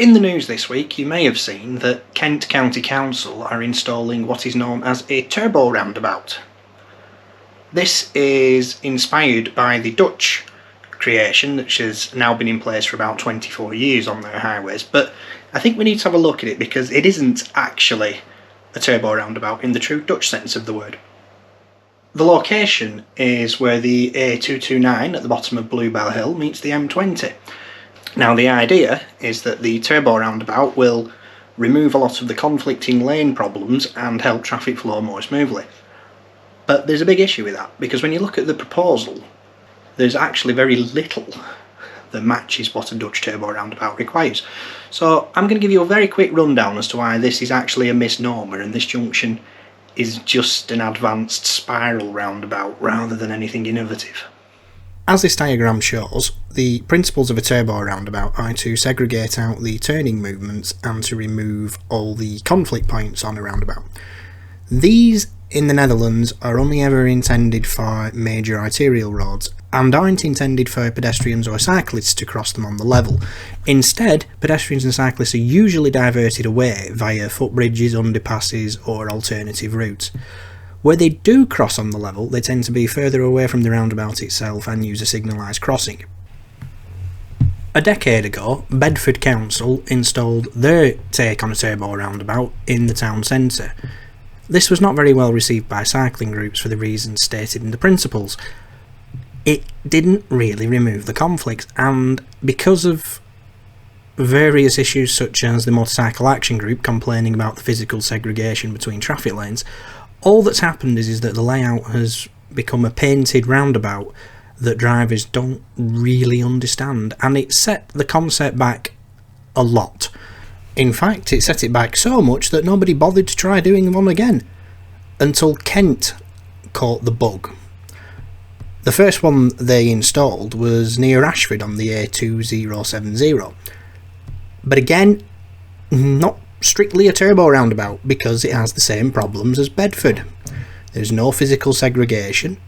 In the news this week, you may have seen that Kent County Council are installing what is known as a turbo roundabout. This is inspired by the Dutch creation, which has now been in place for about 24 years on their highways, but I think we need to have a look at it because it isn't actually a turbo roundabout in the true Dutch sense of the word. The location is where the A229 at the bottom of Bluebell Hill meets the M20. Now the idea is that the turbo roundabout will remove a lot of the conflicting lane problems and help traffic flow more smoothly. But there's a big issue with that, because when you look at the proposal, there's actually very little that matches what a Dutch turbo roundabout requires. So I'm going to give you a very quick rundown as to why this is actually a misnomer and this junction is just an advanced spiral roundabout rather than anything innovative. As this diagram shows, the principles of a turbo roundabout are to segregate out the turning movements and to remove all the conflict points on a roundabout. These in the Netherlands are only ever intended for major arterial roads and aren't intended for pedestrians or cyclists to cross them on the level. Instead, pedestrians and cyclists are usually diverted away via footbridges, underpasses or alternative routes. Where they do cross on the level, they tend to be further away from the roundabout itself and use a signalised crossing. A decade ago, Bedford Council installed their take on a turbo roundabout in the town centre. This was not very well received by cycling groups for the reasons stated in the principles. It didn't really remove the conflict, and because of various issues such as the Motorcycle Action Group complaining about the physical segregation between traffic lanes, all that's happened is that the layout has become a painted roundabout that drivers don't really understand, and it set the concept back a lot. In fact, it set it back so much that nobody bothered to try doing one again, until Kent caught the bug. The first one they installed was near Ashford on the A2070, but again, not strictly a turbo roundabout because it has the same problems as Bedford. There's no physical segregation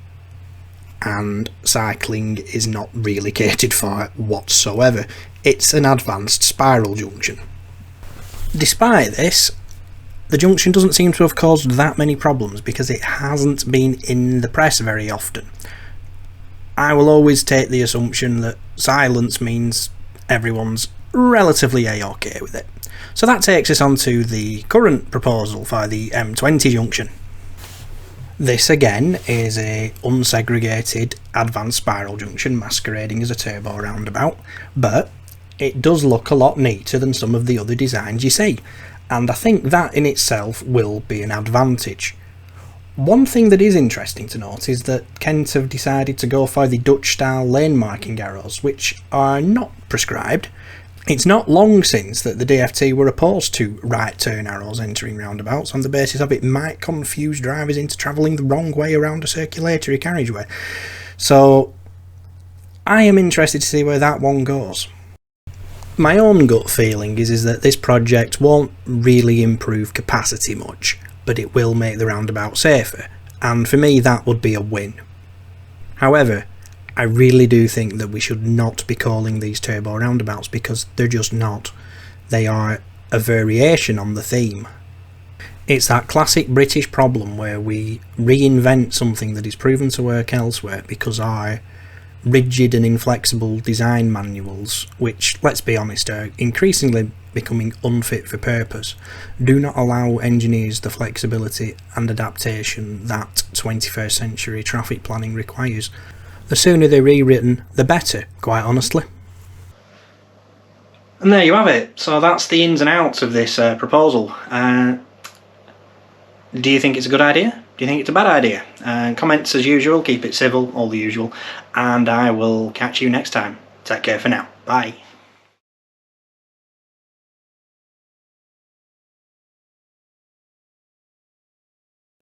and cycling is not really catered for whatsoever. It's an advanced spiral junction. Despite this, the junction doesn't seem to have caused that many problems because it hasn't been in the press very often. I will always take the assumption that silence means everyone's relatively A-OK with it. So that takes us on to the current proposal for the M20 junction. This again is a unsegregated advanced spiral junction masquerading as a turbo roundabout, but it does look a lot neater than some of the other designs you see, and I think that in itself will be an advantage. One thing that is interesting to note is that Kent have decided to go for the Dutch style lane marking arrows, which are not prescribed. It's not long since that the DFT were opposed to right turn arrows entering roundabouts on the basis of it might confuse drivers into travelling the wrong way around a circulatory carriageway. So I am interested to see where that one goes. My own gut feeling is that this project won't really improve capacity much, but it will make the roundabout safer, and for me that would be a win. However, I really do think that we should not be calling these turbo roundabouts because they're just not. They are a variation on the theme. It's that classic British problem where we reinvent something that is proven to work elsewhere because our rigid and inflexible design manuals, which, let's be honest, are increasingly becoming unfit for purpose, do not allow engineers the flexibility and adaptation that 21st century traffic planning requires. The sooner they're rewritten, the better, quite honestly. And there you have it. So that's the ins and outs of this proposal. Do you think it's a good idea? Do you think it's a bad idea? Comments as usual, keep it civil, all the usual. And I will catch you next time. Take care for now. Bye.